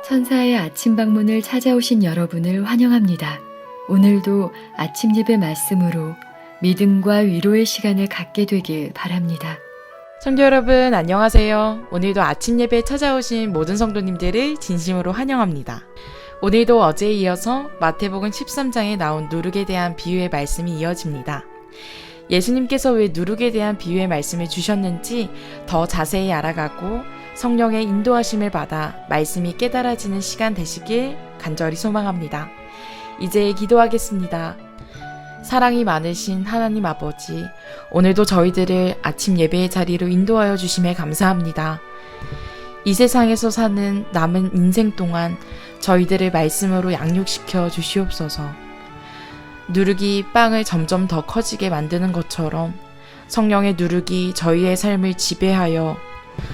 천사의 아침 방문을 찾아오신 여러분을 환영합니다. 오늘도 아침 예배 말씀으로 믿음과 위로의 시간을 갖게 되길 바랍니다. 성도 여러분 안녕하세요. 오늘도 아침 예배에 찾아오신 모든 성도님들을 진심으로 환영합니다. 오늘도 어제에 이어서 마태복음 13장에 나온 누룩에 대한 비유의 말씀이 이어집니다. 예수님께서 왜 누룩에 대한 비유의 말씀을 주셨는지 더 자세히 알아가고 성령의 인도하심을 받아 말씀이 깨달아지는 시간 되시길 간절히 소망합니다. 이제 기도하겠습니다. 사랑이 많으신 하나님 아버지, 오늘도 저희들을 아침 예배의 자리로 인도하여 주심에 감사합니다. 이 세상에서 사는 남은 인생 동안 저희들을 말씀으로 양육시켜 주시옵소서. 누룩이 빵을 점점 더 커지게 만드는 것처럼 성령의 누룩이 저희의 삶을 지배하여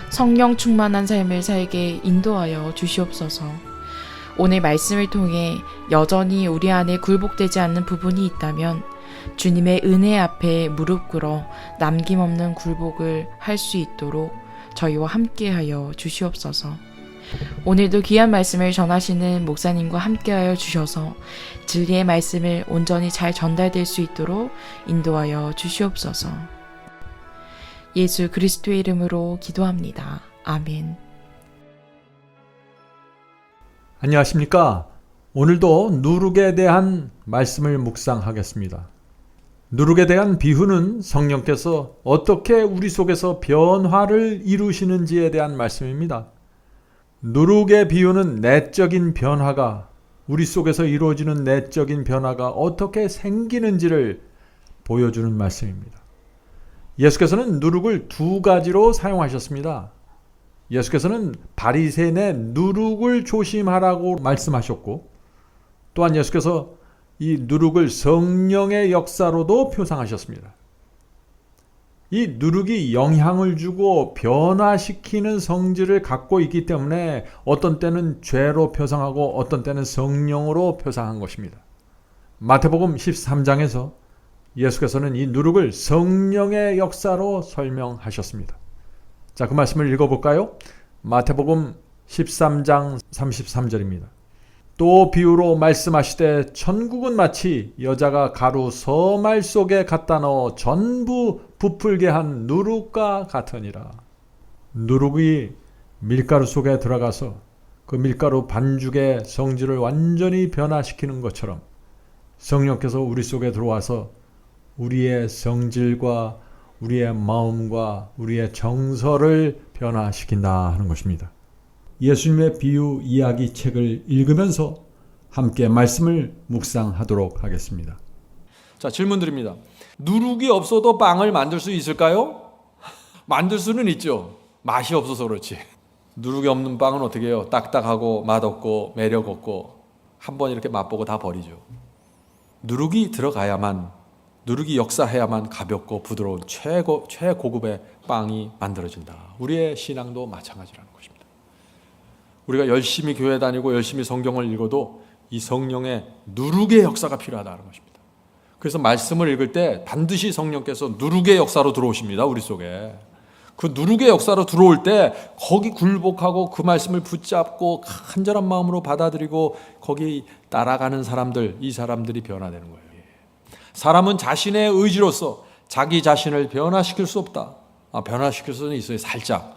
성령 충만한 삶을 살게 인도하여 주시옵소서. 오늘 말씀을 통해 여전히 우리 안에 굴복되지 않는 부분이 있다면 주님의 은혜 앞에 무릎 꿇어 남김없는 굴복을 할 수 있도록 저희와 함께하여 주시옵소서. 오늘도 귀한 말씀을 전하시는 목사님과 함께하여 주셔서 진리의 말씀을 온전히 잘 전달될 수 있도록 인도하여 주시옵소서. 예수 그리스도의 이름으로 기도합니다. 아멘. 안녕하십니까? 오늘도 누룩에 대한 말씀을 묵상하겠습니다. 누룩에 대한 비유는 성령께서 어떻게 우리 속에서 변화를 이루시는지에 대한 말씀입니다. 누룩의 비유는 내적인 변화가, 우리 속에서 이루어지는 내적인 변화가 어떻게 생기는지를 보여주는 말씀입니다. 예수께서는 누룩을 두 가지로 사용하셨습니다. 예수께서는 바리새인의 누룩을 조심하라고 말씀하셨고, 또한 예수께서 이 누룩을 성령의 역사로도 표상하셨습니다. 이 누룩이 영향을 주고 변화시키는 성질을 갖고 있기 때문에 어떤 때는 죄로 표상하고 어떤 때는 성령으로 표상한 것입니다. 마태복음 13장에서 예수께서는 이 누룩을 성령의 역사로 설명하셨습니다. 자, 그 말씀을 읽어볼까요? 마태복음 13장 33절입니다. 또 비유로 말씀하시되 천국은 마치 여자가 가루 서말 속에 갖다 넣어 전부 부풀게 한 누룩과 같으니라. 누룩이 밀가루 속에 들어가서 그 밀가루 반죽의 성질을 완전히 변화시키는 것처럼 성령께서 우리 속에 들어와서 우리의 성질과 우리의 마음과 우리의 정서를 변화시킨다 하는 것입니다. 예수님의 비유 이야기 책을 읽으면서 함께 말씀을 묵상하도록 하겠습니다. 자, 질문 드립니다. 누룩이 없어도 빵을 만들 수 있을까요? 만들 수는 있죠. 맛이 없어서 그렇지. 누룩이 없는 빵은 어떻게 해요? 딱딱하고 맛없고 매력 없고 한번 이렇게 맛보고 다 버리죠. 누룩이 들어가야만, 누룩이 역사해야만 가볍고 부드러운 최고급의 빵이 만들어진다. 우리의 신앙도 마찬가지라는 것입니다. 우리가 열심히 교회 다니고 열심히 성경을 읽어도 이 성령의 누룩의 역사가 필요하다는 것입니다. 그래서 말씀을 읽을 때 반드시 성령께서 누룩의 역사로 들어오십니다. 우리 속에. 그 누룩의 역사로 들어올 때 거기 굴복하고 그 말씀을 붙잡고 간절한 마음으로 받아들이고 거기 따라가는 사람들, 이 사람들이 변화되는 거예요. 사람은 자신의 의지로서 자기 자신을 변화시킬 수 없다. 변화시킬 수는 있어요. 살짝.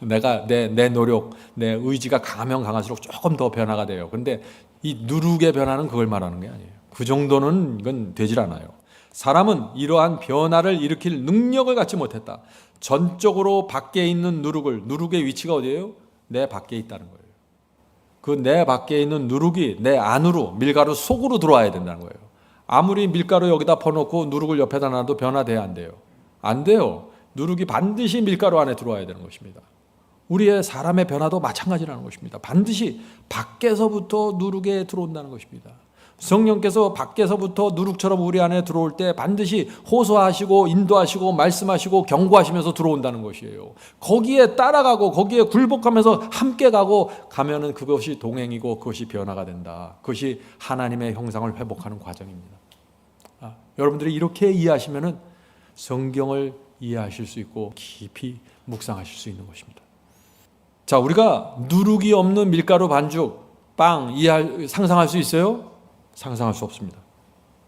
내가 내 노력, 내 의지가 강하면 강할수록 조금 더 변화가 돼요. 그런데 이 누룩의 변화는 그걸 말하는 게 아니에요. 그 정도는 이건 되질 않아요. 사람은 이러한 변화를 일으킬 능력을 갖지 못했다. 전적으로 밖에 있는 누룩의 위치가 어디예요? 내 밖에 있다는 거예요. 그 내 밖에 있는 누룩이 내 안으로, 밀가루 속으로 들어와야 된다는 거예요. 아무리 밀가루 여기다 퍼놓고 누룩을 옆에다 놔도 변화돼야 안 돼요. 안 돼요. 누룩이 반드시 밀가루 안에 들어와야 되는 것입니다. 우리의 사람의 변화도 마찬가지라는 것입니다. 반드시 밖에서부터 누룩에 들어온다는 것입니다. 성령께서 밖에서부터 누룩처럼 우리 안에 들어올 때 반드시 호소하시고 인도하시고 말씀하시고 경고하시면서 들어온다는 것이에요. 거기에 따라가고 거기에 굴복하면서 함께 가면은 그것이 동행이고 그것이 변화가 된다. 그것이 하나님의 형상을 회복하는 과정입니다. 여러분들이 이렇게 이해하시면은 성경을 이해하실 수 있고 깊이 묵상하실 수 있는 것입니다. 자, 우리가 누룩이 없는 밀가루 반죽, 빵 상상할 수 있어요? 상상할 수 없습니다.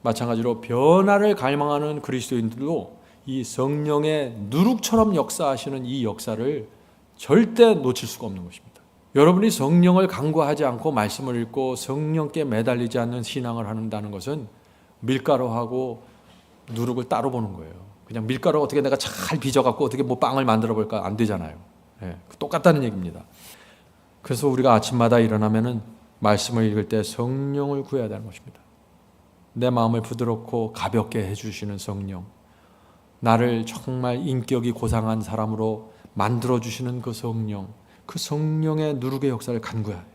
마찬가지로 변화를 갈망하는 그리스도인들도 이 성령의 누룩처럼 역사하시는 이 역사를 절대 놓칠 수가 없는 것입니다. 여러분이 성령을 간구하지 않고 말씀을 읽고 성령께 매달리지 않는 신앙을 한다는 것은 밀가루하고 누룩을 따로 보는 거예요. 그냥 밀가루 어떻게 내가 잘 빚어갖고 어떻게 뭐 빵을 만들어 볼까? 안 되잖아요. 네, 똑같다는 얘기입니다. 그래서 우리가 아침마다 일어나면은 말씀을 읽을 때 성령을 구해야 되는 것입니다. 내 마음을 부드럽고 가볍게 해주시는 성령, 나를 정말 인격이 고상한 사람으로 만들어주시는 그 성령, 그 성령의 누룩의 역사를 간구해야 해요.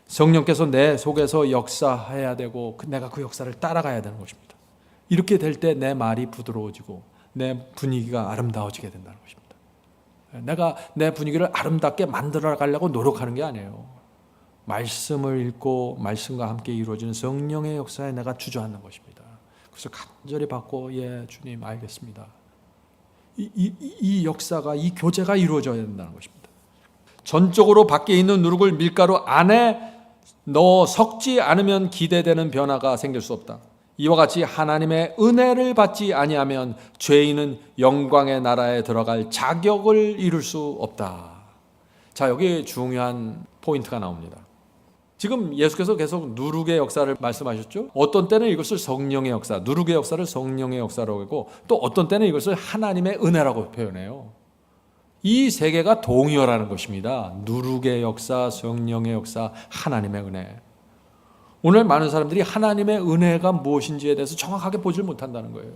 성령께서 내 속에서 역사해야 되고 내가 그 역사를 따라가야 되는 것입니다. 이렇게 될 때 내 말이 부드러워지고 내 분위기가 아름다워지게 된다는 것입니다. 내가 내 분위기를 아름답게 만들어 가려고 노력하는 게 아니에요. 말씀을 읽고 말씀과 함께 이루어지는 성령의 역사에 내가 주저앉는 것입니다. 그래서 간절히 받고 예 주님 알겠습니다. 이 역사가 이 교제가 이루어져야 된다는 것입니다. 전적으로 밖에 있는 누룩을 밀가루 안에 넣어 섞지 않으면 기대되는 변화가 생길 수 없다. 이와 같이 하나님의 은혜를 받지 아니하면 죄인은 영광의 나라에 들어갈 자격을 이룰 수 없다. 자, 여기 중요한 포인트가 나옵니다. 지금 예수께서 계속 누룩의 역사를 말씀하셨죠. 어떤 때는 이것을 성령의 역사, 누룩의 역사를 성령의 역사라고 하고 또 어떤 때는 이것을 하나님의 은혜라고 표현해요. 이 세 개가 동의어라는 것입니다. 누룩의 역사, 성령의 역사, 하나님의 은혜. 오늘 많은 사람들이 하나님의 은혜가 무엇인지에 대해서 정확하게 보질 못한다는 거예요.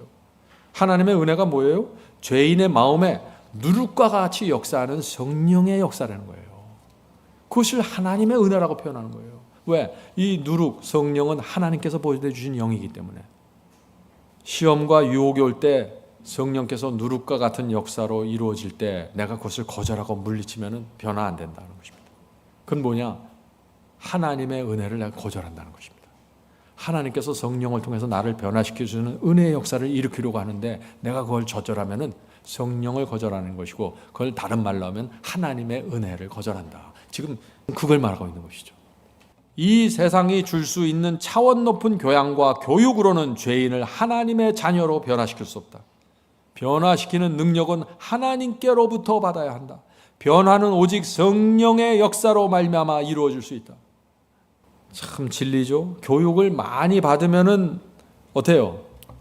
하나님의 은혜가 뭐예요? 죄인의 마음에 누룩과 같이 역사하는 성령의 역사라는 거예요. 그것을 하나님의 은혜라고 표현하는 거예요. 왜? 이 누룩, 성령은 하나님께서 보여주신 영이기 때문에 시험과 유혹이 올 때 성령께서 누룩과 같은 역사로 이루어질 때 내가 그것을 거절하고 물리치면 변화 안 된다는 것입니다. 그건 뭐냐? 하나님의 은혜를 내가 거절한다는 것입니다. 하나님께서 성령을 통해서 나를 변화시켜주는 은혜의 역사를 일으키려고 하는데 내가 그걸 거절하면 성령을 거절하는 것이고 그걸 다른 말로 하면 하나님의 은혜를 거절한다. 지금 그걸 말하고 있는 것이죠. 이 세상이 줄 수 있는 차원 높은 교양과 교육으로는 죄인을 하나님의 자녀로 변화시킬 수 없다. 변화시키는 능력은 하나님께로부터 받아야 한다. 변화는 오직 성령의 역사로 말미암아 이루어질 수 있다. 참 진리죠. 교육을 많이 받으면은 어때요?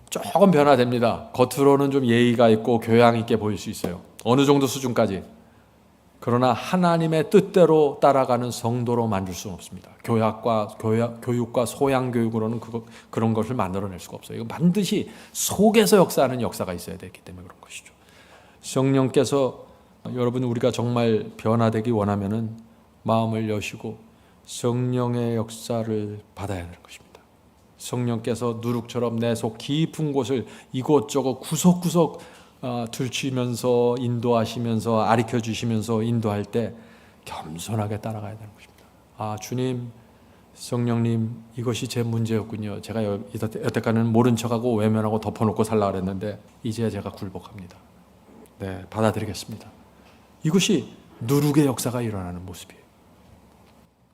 조금 변화됩니다. 겉으로는 좀 예의가 있고 교양 있게 보일 수 있어요. 어느 정도 수준까지. 그러나 하나님의 뜻대로 따라가는 성도로 만들 수는 없습니다. 교육과 소양 교육으로는 그런 것을 만들어낼 수가 없어요. 이거 반드시 속에서 역사하는 역사가 있어야 되기 때문에 그런 것이죠. 성령께서 여러분 우리가 정말 변화되기 원하면은 마음을 여시고 성령의 역사를 받아야 하는 것입니다. 성령께서 누룩처럼 내 속 깊은 곳을 이곳저곳 구석구석 들추면서 인도하시면서 가르쳐 주시면서 인도할 때 겸손하게 따라가야 되는 것입니다. 아 주님, 성령님 이것이 제 문제였군요. 제가 여태까지는 모른 척하고 외면하고 덮어놓고 살라 그랬는데 이제 제가 굴복합니다. 네, 받아들이겠습니다. 이것이 누룩의 역사가 일어나는 모습이에요.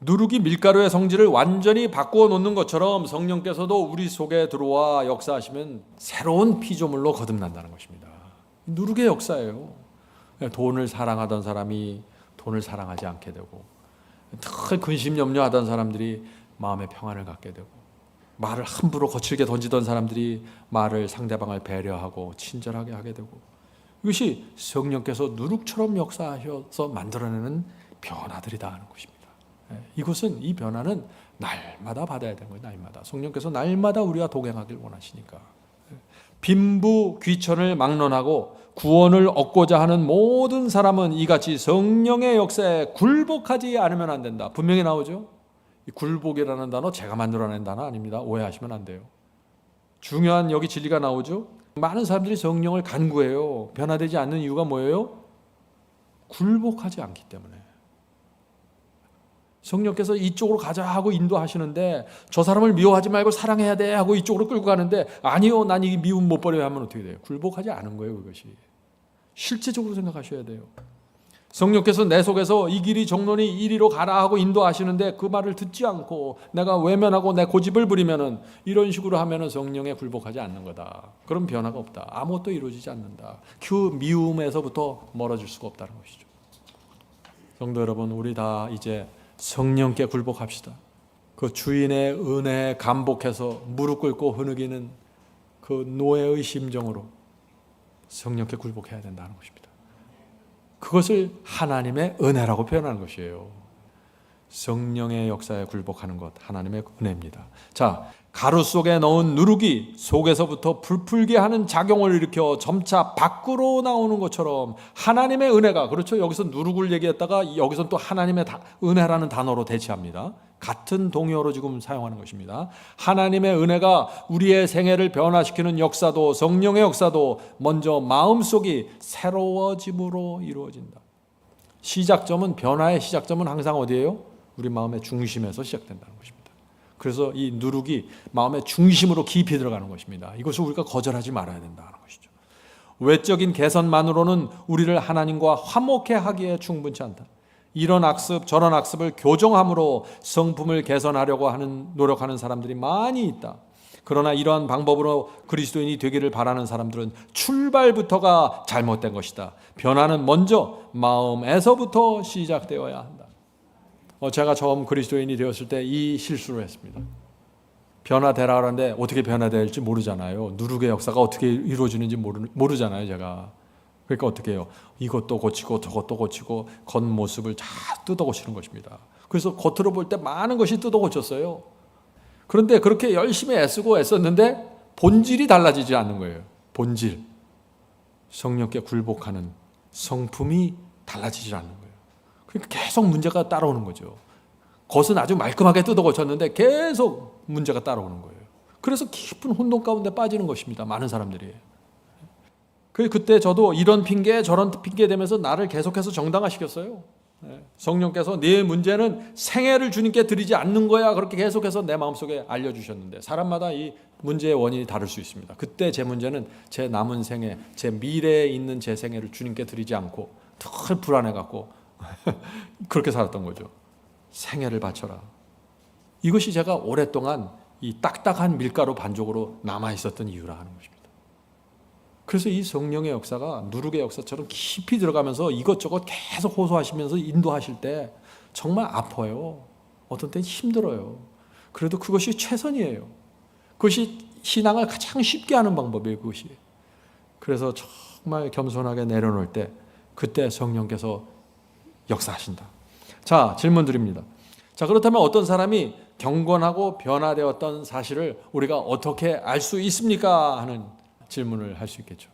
누룩이 밀가루의 성질을 완전히 바꾸어 놓는 것처럼 성령께서도 우리 속에 들어와 역사하시면 새로운 피조물로 거듭난다는 것입니다. 누룩의 역사예요. 돈을 사랑하던 사람이 돈을 사랑하지 않게 되고 늘 근심 염려하던 사람들이 마음의 평안을 갖게 되고 말을 함부로 거칠게 던지던 사람들이 말을 상대방을 배려하고 친절하게 하게 되고 이것이 성령께서 누룩처럼 역사하셔서 만들어내는 변화들이다 하는 것입니다. 이것은 이 변화는 날마다 받아야 되는 거예요. 날마다 성령께서 날마다 우리와 동행하길 원하시니까. 빈부 귀천을 막론하고 구원을 얻고자 하는 모든 사람은 이같이 성령의 역사에 굴복하지 않으면 안 된다. 분명히 나오죠. 이 굴복이라는 단어 제가 만들어낸 단어 아닙니다. 오해하시면 안 돼요. 중요한 여기 진리가 나오죠. 많은 사람들이 성령을 간구해요. 변화되지 않는 이유가 뭐예요? 굴복하지 않기 때문에. 성령께서 이쪽으로 가자 하고 인도하시는데 저 사람을 미워하지 말고 사랑해야 돼 하고 이쪽으로 끌고 가는데 아니요, 난 이 미움 못 버려야 하면 어떻게 돼요? 굴복하지 않은 거예요. 그것이 실제적으로 생각하셔야 돼요. 성령께서 내 속에서 이 길이 정론이 이리로 가라 하고 인도하시는데 그 말을 듣지 않고 내가 외면하고 내 고집을 부리면은, 이런 식으로 하면은 성령에 굴복하지 않는 거다. 그럼 변화가 없다. 아무것도 이루어지지 않는다. 그 미움에서부터 멀어질 수가 없다는 것이죠. 성도 여러분, 우리 다 이제 성령께 굴복합시다. 그 주인의 은혜에 감복해서 무릎 꿇고 흐느끼는 그 노예의 심정으로 성령께 굴복해야 된다는 것입니다. 그것을 하나님의 은혜라고 표현하는 것이에요. 성령의 역사에 굴복하는 것, 하나님의 은혜입니다. 자, 가루 속에 넣은 누룩이 속에서부터 불풀게 하는 작용을 일으켜 점차 밖으로 나오는 것처럼 하나님의 은혜가, 그렇죠? 여기서 누룩을 얘기했다가 여기서 또 하나님의 은혜라는 단어로 대체합니다. 같은 동요로 지금 사용하는 것입니다. 하나님의 은혜가 우리의 생애를 변화시키는 역사도, 성령의 역사도 먼저 마음속이 새로워짐으로 이루어진다. 시작점은, 변화의 시작점은 항상 어디예요? 우리 마음의 중심에서 시작된다는 것입니다. 그래서 이 누룩이 마음의 중심으로 깊이 들어가는 것입니다. 이것을 우리가 거절하지 말아야 된다는 것이죠. 외적인 개선만으로는 우리를 하나님과 화목해 하기에 충분치 않다. 이런 악습 저런 악습을 교정함으로 성품을 개선하려고 노력하는 사람들이 많이 있다. 그러나 이러한 방법으로 그리스도인이 되기를 바라는 사람들은 출발부터가 잘못된 것이다. 변화는 먼저 마음에서부터 시작되어야 한다. 제가 처음 그리스도인이 되었을 때 이 실수를 했습니다. 변화되라 그러는데 어떻게 변화될지 모르잖아요. 누룩의 역사가 어떻게 이루어지는지 모르잖아요, 제가. 그러니까 어떻게 해요? 이것도 고치고 저것도 고치고 겉모습을 다 뜯어 고치는 것입니다. 그래서 겉으로 볼 때 많은 것이 뜯어 고쳤어요. 그런데 그렇게 열심히 애쓰고 애썼는데 본질이 달라지지 않는 거예요. 본질. 성령께 굴복하는 성품이 달라지지 않는 거예요. 그러니까 계속 문제가 따라오는 거죠. 겉은 아주 말끔하게 뜯어 고쳤는데 계속 문제가 따라오는 거예요. 그래서 깊은 혼돈 가운데 빠지는 것입니다. 많은 사람들이. 그때 저도 이런 핑계 저런 핑계 대면서 나를 계속해서 정당화시켰어요. 성령께서 네 문제는 생애를 주님께 드리지 않는 거야, 그렇게 계속해서 내 마음속에 알려주셨는데, 사람마다 이 문제의 원인이 다를 수 있습니다. 그때 제 문제는 제 남은 생애, 제 미래에 있는 제 생애를 주님께 드리지 않고 늘 불안해갖고 그렇게 살았던 거죠. 생애를 바쳐라. 이것이 제가 오랫동안 이 딱딱한 밀가루 반죽으로 남아있었던 이유라 하는 것입니다. 그래서 이 성령의 역사가 누룩의 역사처럼 깊이 들어가면서 이것저것 계속 호소하시면서 인도하실 때 정말 아파요. 어떤 때는 힘들어요. 그래도 그것이 최선이에요. 그것이 신앙을 가장 쉽게 하는 방법이에요, 그것이. 그래서 정말 겸손하게 내려놓을 때 그때 성령께서 역사하신다. 자, 질문 드립니다. 자, 그렇다면 어떤 사람이 경건하고 변화되었던 사실을 우리가 어떻게 알 수 있습니까? 하는 질문을 할 수 있겠죠.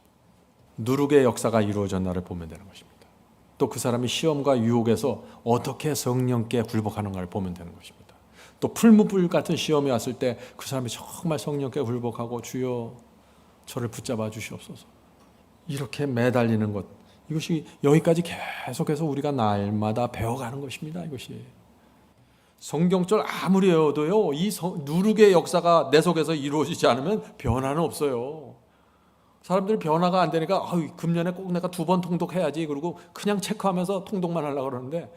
누룩의 역사가 이루어졌나를 보면 되는 것입니다. 또 그 사람이 시험과 유혹에서 어떻게 성령께 굴복하는가를 보면 되는 것입니다. 또 풀무불 같은 시험이 왔을 때 그 사람이 정말 성령께 굴복하고 주여 저를 붙잡아 주시옵소서, 이렇게 매달리는 것, 이것이 여기까지 계속해서 우리가 날마다 배워가는 것입니다. 이것이 성경절 아무리 외워도요, 이 누룩의 역사가 내 속에서 이루어지지 않으면 변화는 없어요. 사람들이 변화가 안 되니까 금년에 꼭 내가 2번 통독해야지, 그리고 그냥 체크하면서 통독만 하려고 그러는데,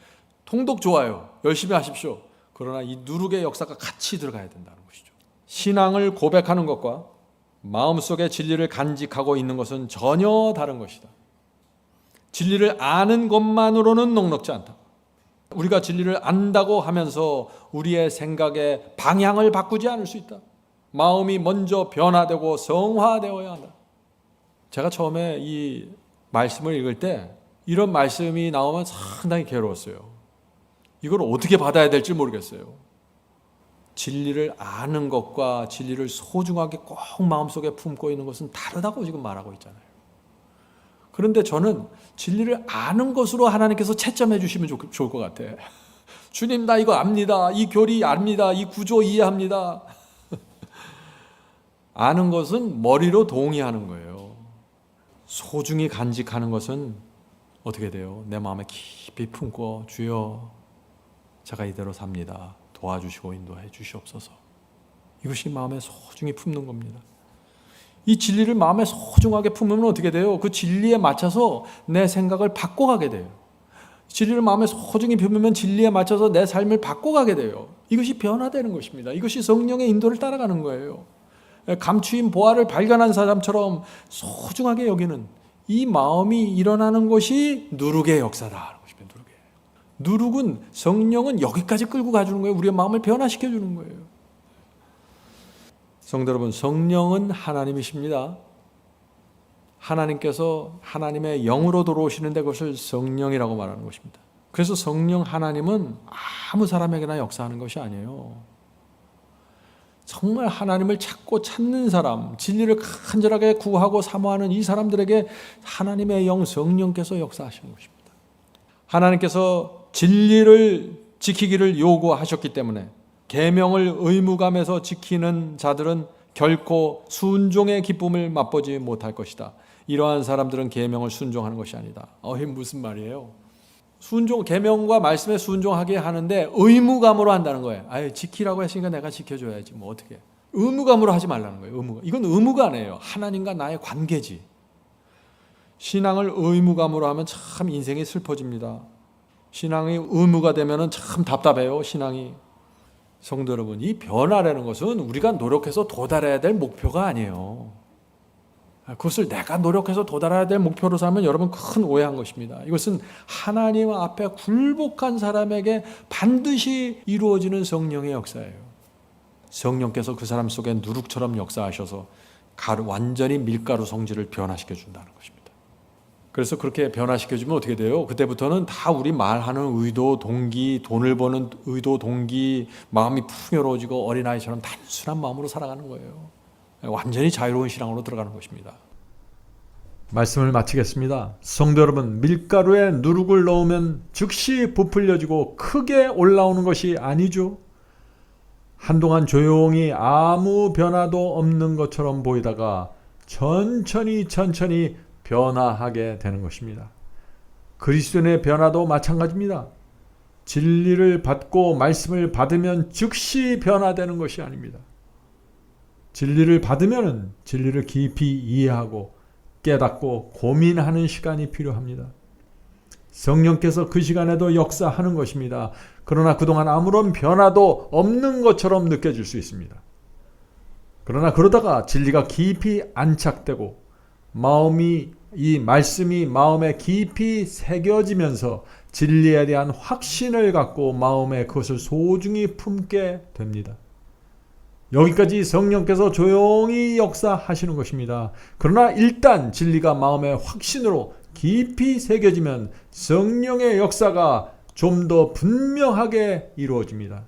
통독 좋아요, 열심히 하십시오. 그러나 이 누룩의 역사가 같이 들어가야 된다는 것이죠. 신앙을 고백하는 것과 마음속의 진리를 간직하고 있는 것은 전혀 다른 것이다. 진리를 아는 것만으로는 넉넉지 않다. 우리가 진리를 안다고 하면서 우리의 생각의 방향을 바꾸지 않을 수 있다. 마음이 먼저 변화되고 성화되어야 한다. 제가 처음에 이 말씀을 읽을 때 이런 말씀이 나오면 상당히 괴로웠어요. 이걸 어떻게 받아야 될지 모르겠어요. 진리를 아는 것과 진리를 소중하게 꼭 마음속에 품고 있는 것은 다르다고 지금 말하고 있잖아요. 그런데 저는 진리를 아는 것으로 하나님께서 채점해 주시면 좋을 것 같아. 주님, 나 이거 압니다. 이 교리 압니다. 이 구조 이해합니다. 아는 것은 머리로 동의하는 거예요. 소중히 간직하는 것은 어떻게 돼요? 내 마음에 깊이 품고 주여 제가 이대로 삽니다. 도와주시고 인도해 주시옵소서. 이것이 마음에 소중히 품는 겁니다. 이 진리를 마음에 소중하게 품으면 어떻게 돼요? 그 진리에 맞춰서 내 생각을 바꿔가게 돼요. 진리를 마음에 소중히 품으면 진리에 맞춰서 내 삶을 바꿔가게 돼요. 이것이 변화되는 것입니다. 이것이 성령의 인도를 따라가는 거예요. 감추인 보화를 발견한 사람처럼 소중하게 여기는 이 마음이 일어나는 것이 누룩의 역사다. 누룩은 성령은 여기까지 끌고 가주는 거예요. 우리의 마음을 변화시켜 주는 거예요. 성도 여러분, 성령은 하나님이십니다. 하나님께서 하나님의 영으로 들어오시는데 그것을 성령이라고 말하는 것입니다. 그래서 성령 하나님은 아무 사람에게나 역사하는 것이 아니에요. 정말 하나님을 찾고 찾는 사람, 진리를 간절하게 구하고 사모하는 이 사람들에게 하나님의 영 성령께서 역사하시는 것입니다. 하나님께서 진리를 지키기를 요구하셨기 때문에 계명을 의무감에서 지키는 자들은 결코 순종의 기쁨을 맛보지 못할 것이다. 이러한 사람들은 계명을 순종하는 것이 아니다. 이게 무슨 말이에요? 순종, 계명과 말씀에 순종하게 하는데 의무감으로 한다는 거예요. 지키라고 했으니까 내가 지켜줘야지. 뭐 어떻게? 의무감으로 하지 말라는 거예요. 의무감. 이건 의무가 아니에요. 하나님과 나의 관계지. 신앙을 의무감으로 하면 참 인생이 슬퍼집니다. 신앙이 의무가 되면 참 답답해요. 신앙이. 성도 여러분, 이 변화라는 것은 우리가 노력해서 도달해야 될 목표가 아니에요. 그것을 내가 노력해서 도달해야 될 목표로 삼으면 여러분 큰 오해한 것입니다. 이것은 하나님 앞에 굴복한 사람에게 반드시 이루어지는 성령의 역사예요. 성령께서 그 사람 속에 누룩처럼 역사하셔서 완전히 밀가루 성질을 변화시켜 준다는 것입니다. 그래서 그렇게 변화시켜주면 어떻게 돼요? 그때부터는 다 우리 말하는 의도, 동기, 돈을 버는 의도, 동기, 마음이 풍요로워지고 어린아이처럼 단순한 마음으로 살아가는 거예요. 완전히 자유로운 신앙으로 들어가는 것입니다. 말씀을 마치겠습니다. 성도 여러분, 밀가루에 누룩을 넣으면 즉시 부풀려지고 크게 올라오는 것이 아니죠. 한동안 조용히 아무 변화도 없는 것처럼 보이다가 천천히 변화하게 되는 것입니다. 그리스도인의 변화도 마찬가지입니다. 진리를 받고 말씀을 받으면 즉시 변화되는 것이 아닙니다. 진리를 받으면 진리를 깊이 이해하고 깨닫고 고민하는 시간이 필요합니다. 성령께서 그 시간에도 역사하는 것입니다. 그러나 그동안 아무런 변화도 없는 것처럼 느껴질 수 있습니다. 그러나 그러다가 진리가 깊이 안착되고 이 말씀이 마음에 깊이 새겨지면서 진리에 대한 확신을 갖고 마음에 그것을 소중히 품게 됩니다. 여기까지 성령께서 조용히 역사하시는 것입니다. 그러나 일단 진리가 마음의 확신으로 깊이 새겨지면 성령의 역사가 좀 더 분명하게 이루어집니다.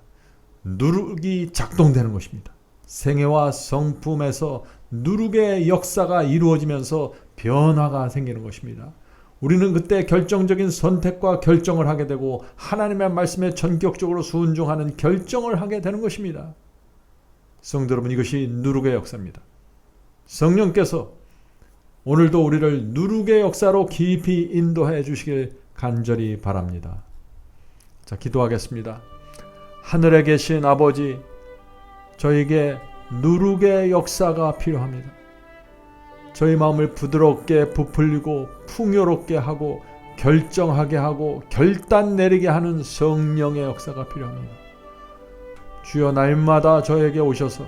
누룩이 작동되는 것입니다. 생애와 성품에서 누룩의 역사가 이루어지면서 변화가 생기는 것입니다. 우리는 그때 결정적인 선택과 결정을 하게 되고 하나님의 말씀에 전격적으로 순종하는 결정을 하게 되는 것입니다. 성도 여러분, 이것이 누룩의 역사입니다. 성령께서 오늘도 우리를 누룩의 역사로 깊이 인도해 주시길 간절히 바랍니다. 자, 기도하겠습니다. 하늘에 계신 아버지, 저에게 누룩의 역사가 필요합니다. 저희 마음을 부드럽게 부풀리고 풍요롭게 하고 결정하게 하고 결단 내리게 하는 성령의 역사가 필요합니다. 주여, 날마다 저에게 오셔서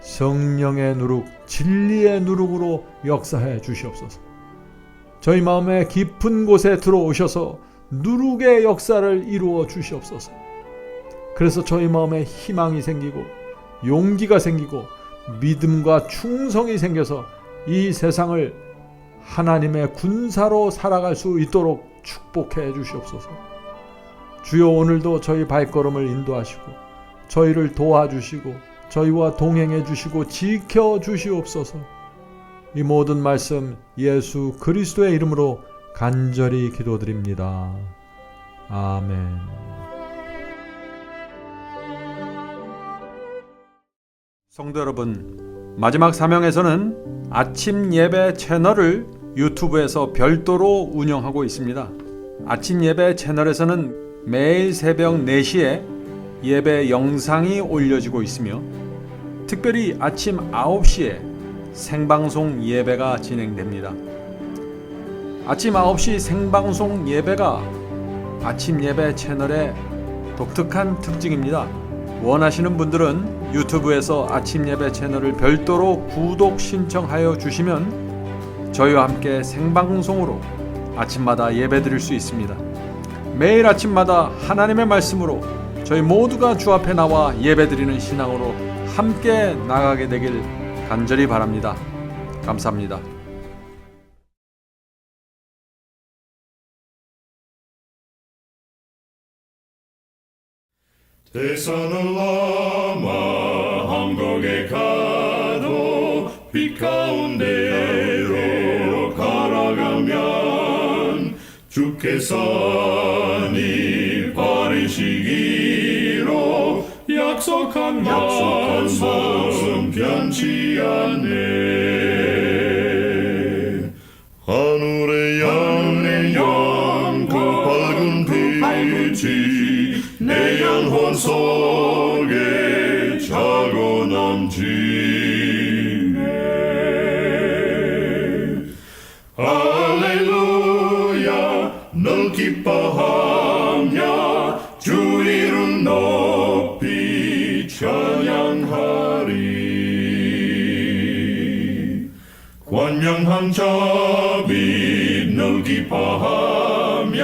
성령의 누룩, 진리의 누룩으로 역사해 주시옵소서. 저희 마음의 깊은 곳에 들어오셔서 누룩의 역사를 이루어 주시옵소서. 그래서 저희 마음에 희망이 생기고 용기가 생기고 믿음과 충성이 생겨서 이 세상을 하나님의 군사로 살아갈 수 있도록 축복해 주시옵소서. 주여, 오늘도 저희 발걸음을 인도하시고 저희를 도와주시고 저희와 동행해 주시고 지켜 주시옵소서. 이 모든 말씀 예수 그리스도의 이름으로 간절히 기도드립니다. 아멘. 성도 여러분, 마지막 사명에서는 아침 예배 채널을 유튜브에서 별도로 운영하고 있습니다. 아침 예배 채널에서는 매일 새벽 4시에 예배 영상이 올려지고 있으며 특별히 아침 9시에 생방송 예배가 진행됩니다. 아침 9시 생방송 예배가 아침 예배 채널의 독특한 특징입니다. 원하시는 분들은 유튜브에서 아침 예배 채널을 별도로 구독 신청하여 주시면 저희와 함께 생방송으로 아침마다 예배 드릴 수 있습니다. 매일 아침마다 하나님의 말씀으로 저희 모두가 주 앞에 나와 예배 드리는 신앙으로 함께 나가게 되길 간절히 바랍니다. 감사합니다. 대산을 넘어 한국에 가도 빛 가운데로 걸어가면 주께서 네 버리시기로 약속한 말씀 변치 않네. 하늘의 양 그 밝은 빛이 내 영혼 속에 자고 넘치네. 할렐루야 널 기뻐하며 주 이름 높이 찬양하리. 권명한 자비 널 기뻐하며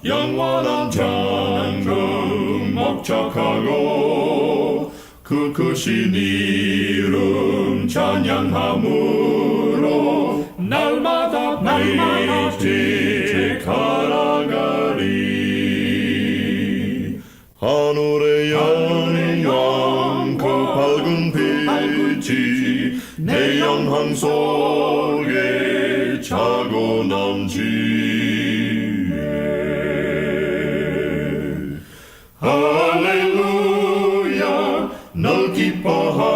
영원한 장금 목적하고 그 크신 이름 찬양함으로 날마다 빛에 갈아가리. 하늘의 영광 그 밝은 빛이 내 영혼 속에 자고 넘치네. 할렐루야 널 기뻐하며